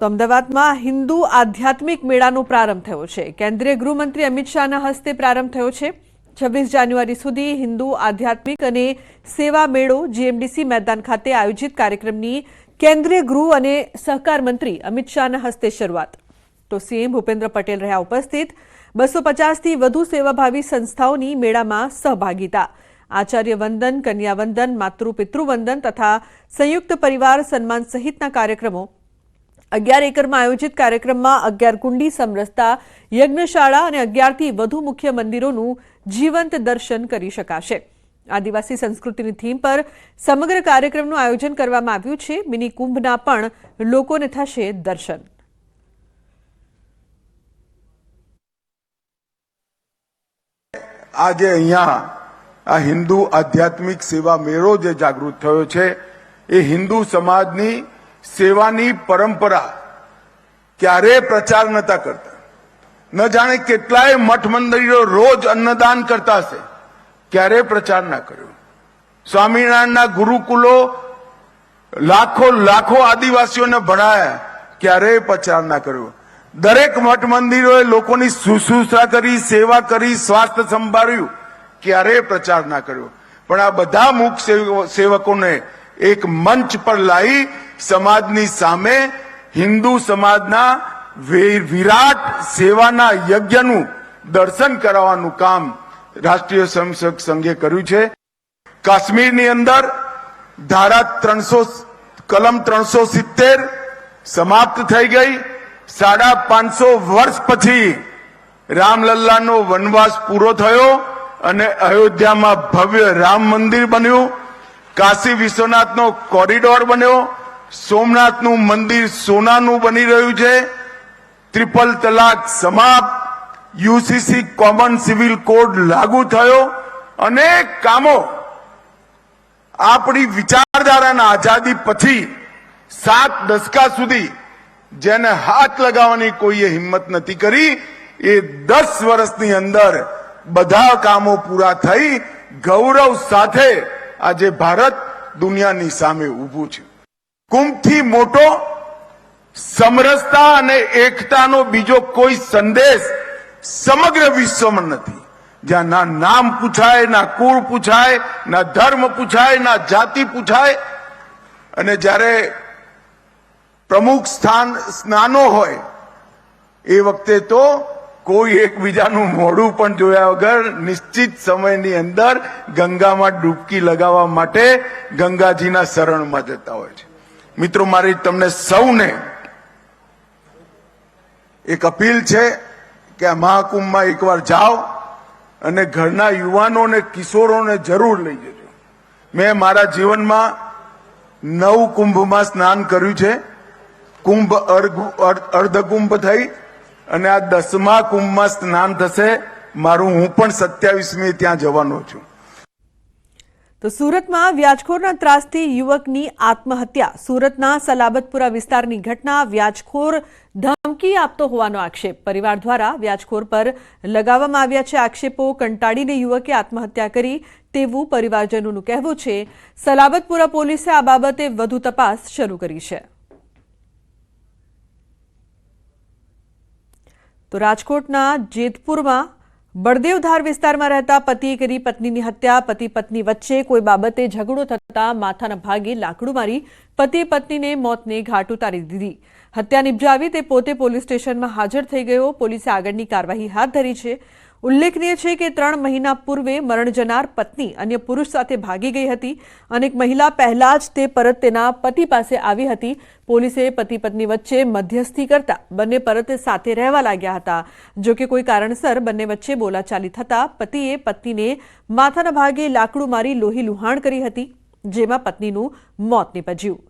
તો અમદાવાદમાં હિન્દુ આધ્યાત્મિક મેળાનો પ્રારંભ થયો છે। કેન્દ્રીય ગૃહમંત્રી અમિત શાહના હસ્તે પ્રારંભ થયો છે। 26 જાન્યુઆરી સુધી હિન્દુ આધ્યાત્મિક અને સેવા મેળો જીએમડીસી મેદાન ખાતે આયોજિત કાર્યક્રમની કેન્દ્રીય ગૃહ અને સહકાર મંત્રી અમિત શાહના હસ્તે શરૂઆત। તો સીએમ ભૂપેન્દ્ર પટેલ રહ્યા ઉપસ્થિત। 250થી વધુ સેવાભાવી સંસ્થાઓની મેળામાં સહભાગીતા। આચાર્ય વંદન, કન્યા વંદન, માતૃ પિતૃ વંદન તથા સંયુક્ત પરિવાર સન્માન સહિતના કાર્યક્રમો। 11 એકરમાં આયોજિત કાર્યક્રમમાં 11 કુંડી સમરસતા યજ્ઞશાળા અને 11થી વધુ મુખ્ય મંદિરોનું જીવંત દર્શન કરી શકાશે। આદિવાસી સંસ્કૃતિની થીમ પર સમગ્ર કાર્યક્રમનું આયોજન કરવામાં આવ્યું છે। મિની કુંભના પણ લોકોને થશે દર્શન। આજે અહીંયા આ હિન્દુ આધ્યાત્મિક સેવા મેળો જે જાગૃત થયો છે એ હિન્દુ સમાજની સેવાની પરંપરા ક્યારે પ્રચાર નતા કરતા। ન જાણે કેટલાય મઠ મંદિરો રોજ અન્નદાન કરતા હશે, ક્યારે પ્રચાર ના કર્યો। સ્વામિનારાયણના ગુરુકુલો લાખો આદિવાસીઓને ભણાયા, ક્યારે પ્રચાર ના કર્યો। દરેક મઠ મંદિરોએ લોકોની શુશ્રૂષા કરી, સેવા કરી, સ્વાસ્થ્ય સંભાળ્યું, ક્યારે પ્રચાર ના કર્યો। પણ આ બધા મુખ સેવકોને એક મંચ પર લાવી સમાજની સામે હિન્દુ સમાજના વિરાટ સેવાના યજ્ઞનું દર્શન કરાવવાનું કામ રાષ્ટ્રીય સ્વયંસેવક સંઘે કર્યું છે। કાશ્મીરની અંદર કલમ 370 સમાપ્ત થઈ ગઈ। 550 વર્ષ પછી રામલલ્લાનો વનવાસ પૂરો થયો અને અયોધ્યામાં ભવ્ય રામ મંદિર બન્યું। કાશી વિશ્વનાથનો કોરિડોર બન્યો। સોમનાથનું મંદિર સોનાનું બની રહ્યું છે। ટ્રિપલ તલાક સમાપ્ત। યુસીસી કોમન સિવિલ કોડ લાગુ થયો। અનેક કામો આપણી વિચારધારાના આઝાદી પછી 7 દશકા સુધી જેને હાથ લગાવવાની કોઈએ હિંમત નથી કરી, એ 10 વર્ષની અંદર બધા કામો પૂરા થઈ ગૌરવ સાથે આજે ભારત દુનિયાની સામે ઊભું છે। કુંભથી મોટો સમરસતા અને એકતાનો બીજો કોઈ સંદેશ સમગ્ર વિશ્વમાં નથી। જ્યાં ના નામ પૂછાય, ના કુળ પૂછાય, ના ધર્મ પૂછાય, ના જાતિ પૂછાય। અને જ્યારે પ્રમુખ સ્નાનો હોય એ વખતે તો કોઈ એકબીજાનું મોઢું પણ જોયા વગર નિશ્ચિત સમયની અંદર ગંગામાં ડૂબકી લગાવવા માટે ગંગાજીના શરણમાં જતા હોય છે। મિત્રો, મારી તમને સૌને એક અપીલ છે કે આ મહાકુંભમાં એકવાર જાઓ અને ઘરના યુવાનો અને કિશોરોને જરૂર લઈ જજો। મેં મારા જીવનમાં 9 કુંભમાં સ્નાન કર્યું છે। કુંભ અર્ધકુંભ થઈ અને આ 10મા કુંભમાં સ્નાન થશે મારું। હું પણ 27મી ત્યાં જવાનો છું। તો સુરતમાં વ્યાજખોરના ત્રાસથી યુવકની આત્મહત્યા। સુરતના સલાબતપુરા વિસ્તારની ઘટના। વ્યાજખોર ધમકી આપતો હોવાનો આક્ષેપ। પરિવાર દ્વારા વ્યાજખોર પર લગાવવામાં આવ્યા છે આક્ષેપો। કંટાળીને યુવકે આત્મહત્યા કરી તેવું પરિવારજનોનું કહેવું છે। સલાબતપુરા પોલીસે આ બાબતે વધુ તપાસ શરૂ કરી છે। તો રાજકોટના જેતપુરમાં બળદેવધાર વિસ્તારમાં રહેતા પતિએ કરી પત્નીની હત્યા। પતિ પત્ની વચ્ચે કોઈ બાબતે ઝઘડો થતા માથાના ભાગે લાકડું મારી પતિએ પત્નીને મોતને ઘાટ ઉતારી દીધી। હત્યા નિપજાવી તે પોતે પોલીસ સ્ટેશનમાં હાજર થઈ ગયો। પોલીસે આગળની કાર્યવાહી હાથ ધરી છે। ઉલ્લેખનીય છે કે 3 મહિના પૂર્વે મરણ જનાર પત્ની અન્ય પુરુષ સાથે ભાગી ગઈ હતી અને એક મહિલા પહેલા જ તે પરત તેના પતિ પાસે આવી હતી। પોલીસે પતિ પત્ની વચ્ચે મધ્યસ્થી કરતા બંને પરત સાથે રહેવા લાગ્યા હતા। જો કે કોઈ કારણસર બંને વચ્ચે બોલાચાલી થતા પતિએ પત્નીને માથાના ભાગે લાકડું મારી લોહી લુહાણ કરી હતી, જેમાં પત્નીનું મોત નીપજ્યું।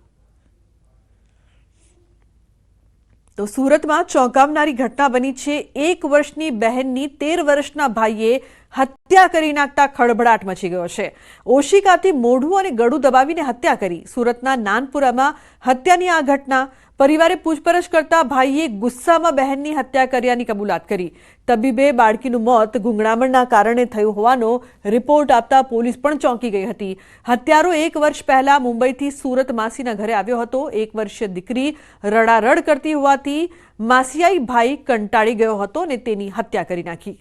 તો સુરતમાં ચોંકાવનારી ઘટના બની છે। 1 વર્ષની બહેનની 13 વર્ષના ભાઈએ હત્યા કરી નાખતા ખળભળાટ મચી ગયો છે. ઓશિકાથી મોઢું અને ગળું દબાવીને હત્યા કરી. સુરતના નાનપુરામાં હત્યાની આ ઘટના. પરિવારે પૂછપરછ કરતા ભાઈએ ગુસ્સામાં બહેનની હત્યા કર્યાની કબૂલાત કરી. તબીબે બાળકીનું મોત ગૂંગળામણના કારણે થયું હોવાનો રિપોર્ટ આપતા પોલીસ પણ ચોંકી ગઈ હતી. હત્યારો 1 વર્ષ પહેલા મુંબઈથી સુરત માસીના ઘરે આવ્યો હતો. 1 વર્ષીય દીકરી રડારડ કરતી હોવાથી માસિયાઈ ભાઈ કંટાળી ગયો હતો અને તેની હત્યા કરી નાખી.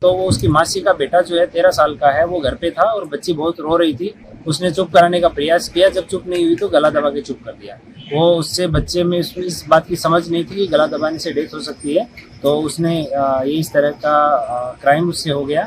तो वो उसकी मासी का बेटा जो है 13 साल का है, वो घर पे था और बच्ची बहुत रो रही थी. उसने चुप कराने का प्रयास किया. जब चुप नहीं हुई तो गला दबा के चुप कर दिया. वो उससे बच्चे में इस बात की समझ नहीं थी कि गला दबाने से डेथ हो सकती है, तो उसने ये इस तरह का क्राइम उससे हो गया.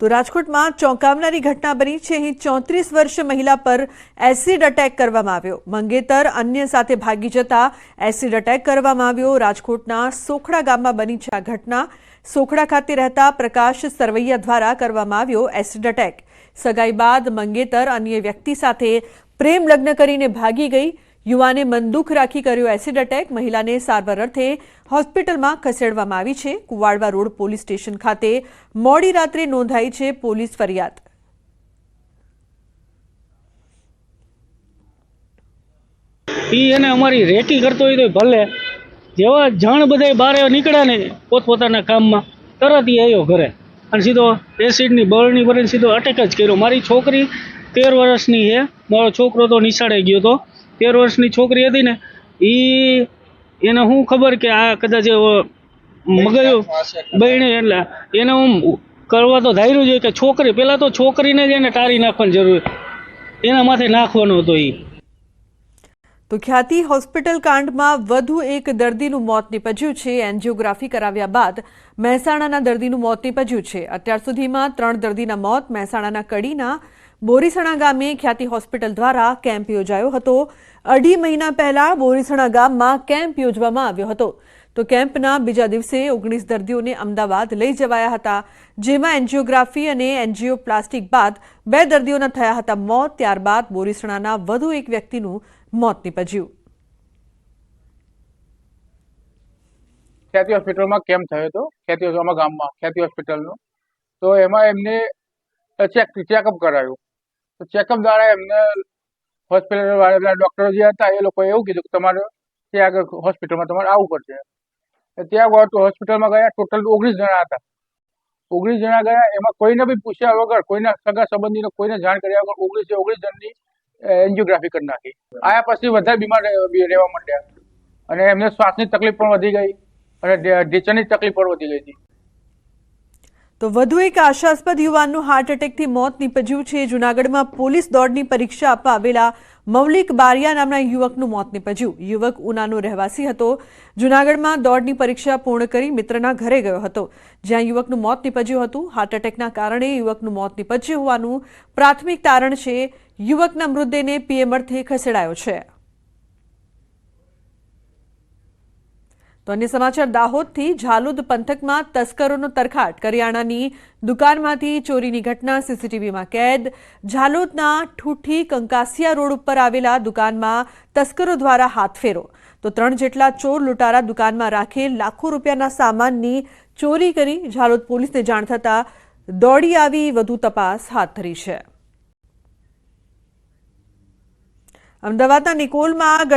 તો રાજકોટમાં ચોંકાવનારી ઘટના બની છે. અહીં 34 વર્ષ મહિલા પર એસિડ અટેક કરવામાં આવ્યો. મંગેતર અન્ય સાથે ભાગી જતા એસિડ અટેક કરવામાં આવ્યો. રાજકોટના સોખડા ગામમાં બની છે આ ઘટના. સોખડા ખાતે રહેતા પ્રકાશ સરવૈયા દ્વારા કરવામાં આવ્યો એસિડ અટેક. સગાઈ બાદ મંગેતર અન્ય વ્યક્તિ સાથે પ્રેમ લગ્ન કરીને ભાગી ગઈ. યુવાને મનદુખ રાખી કર્યો એસિડ અટેક. મહિલાને સારવાર અર્થે હોસ્પિટલમાં ખસેડવામાં આવી છે. કુવાડવા રોડ પોલીસ સ્ટેશન ખાતે મોડી રાત્રે નોંધાઈ છે પોલીસ ફરિયાદ. એને અમારી રેકી કરતો હોય તો ભલે, જેવા જણ બધા બહાર નીકળ્યા ને પોતપોતાના કામમાં, તરત એ આવ્યો ઘરે અને સીધો એસિડની બળની ભરીને સીધો અટેક જ કર્યો. મારી છોકરી 13 વર્ષની છે. મારો છોકરો તો નિશાળે ગયો હતો. 13 વર્ષની છોકરી હતી ને, એને શું ખબર કે આ કદાચ મગજ બહેણે, એટલે એને હું કરવા તો ધાર્યું જોઈએ કે છોકરી, પહેલાં તો છોકરીને જ એને ટાળી નાખવાની જરૂર, એના માથે નાખવાનો હતો. તો ખ્યાતિ હોસ્પિટલ કાંડમાં વધુ એક દર્દીનું મોત નીપજ્યું છે. એન્જિયોગ્રાફી કરાવ્યા બાદ મહેસાણાના દર્દીનું મોત નીપજ્યું છે. અત્યાર સુધીમાં 3 દર્દીના મોત. મહેસાણાના કડીના બોરીસણા ગામે ખ્યાતિ હોસ્પિટલ દ્વારા કેમ્પ યોજાયો હતો. 2.5 મહિના પહેલા બોરીસણા ગામમાં કેમ્પ યોજવામાં આવ્યો હતો. તો કેમ્પના બીજા દિવસે 19 દર્દીઓને અમદાવાદ લઈ જવાયા હતા, જેમાં એન્જિયોગ્રાફી અને એન્જિયોપ્લાસ્ટિક બાદ 2 દર્દીઓના થયા હતા મોત. ત્યારબાદ બોરીસણાના વધુ એક વ્યક્તિનું મોત નીપજ્યું. ખ્યાતિ હોસ્પિટલમાં કેમ્પ થયો હતો, ખ્યાતિ ગામમાં ખ્યાતિ હોસ્પિટલનો. તો એમાં એમને ચેકઅપ કરાયું. તો ચેકઅપ દ્વારા એમને હોસ્પિટલ વાળા ડોક્ટરો જે હતા એ લોકોએ એવું કીધું કે તમારે ત્યાં આગળ હોસ્પિટલમાં તમારે આવવું પડશે. ત્યાં હોસ્પિટલમાં ગયા, ટોટલ 19 જણા હતા. 19 જણા ગયા. એમાં કોઈને બી પૂછ્યા વગર, કોઈના સગા સંબંધીને કોઈને જાણ કર્યા વગર 19 જણની એન્જિયોગ્રાફી કરી નાખી. આયા પછી વધારે બીમાર રહેવા માંડ્યા અને એમને શ્વાસની તકલીફ પણ વધી ગઈ અને ઢીંચણની તકલીફ પણ વધી ગઈ હતી. તો વધુ એક આશાસ્પદ યુવાનનું હાર્ટ એટેકથી મોત નીપજ્યું છે. જૂનાગઢમાં પોલીસ દોડની પરીક્ષા આપવા આવેલા મૌલિક બારિયા નામના યુવકનું મોત નીપજ્યું. યુવક ઉનાનો રહેવાસી હતો. જૂનાગઢમાં દોડની પરીક્ષા પૂર્ણ કરી મિત્રના ઘરે ગયો હતો, જ્યાં યુવકનું મોત નીપજ્યું હતું. હાર્ટ એટેકના કારણે યુવકનું મોત નીપજ્યું હોવાનું પ્રાથમિક તારણ છે. યુવકના મૃતદેહને પીએમ અર્થે ખસેડાયો છે. તો અન્ય સમાચાર દાહોદથી. ઝાલોદ પંથકમાં તસ્કરોનો તરખાટ. કરિયાણાની દુકાનમાંથી ચોરીની ઘટના સીસીટીવીમાં કેદ. ઝાલોદના ઠૂઠી કંકાસિયા રોડ ઉપર આવેલા દુકાનમાં તસ્કરો દ્વારા હાથફેરો. તો 3 જેટલા ચોર લૂંટારા દુકાનમાં રાખેલ લાખો રૂપિયાના સામાનની ચોરી કરી. ઝાલોદ પોલીસને જાણ થતાં દોડી આવી વધુ તપાસ હાથ ધરી છે. અમદાવાદના નિકોલમાં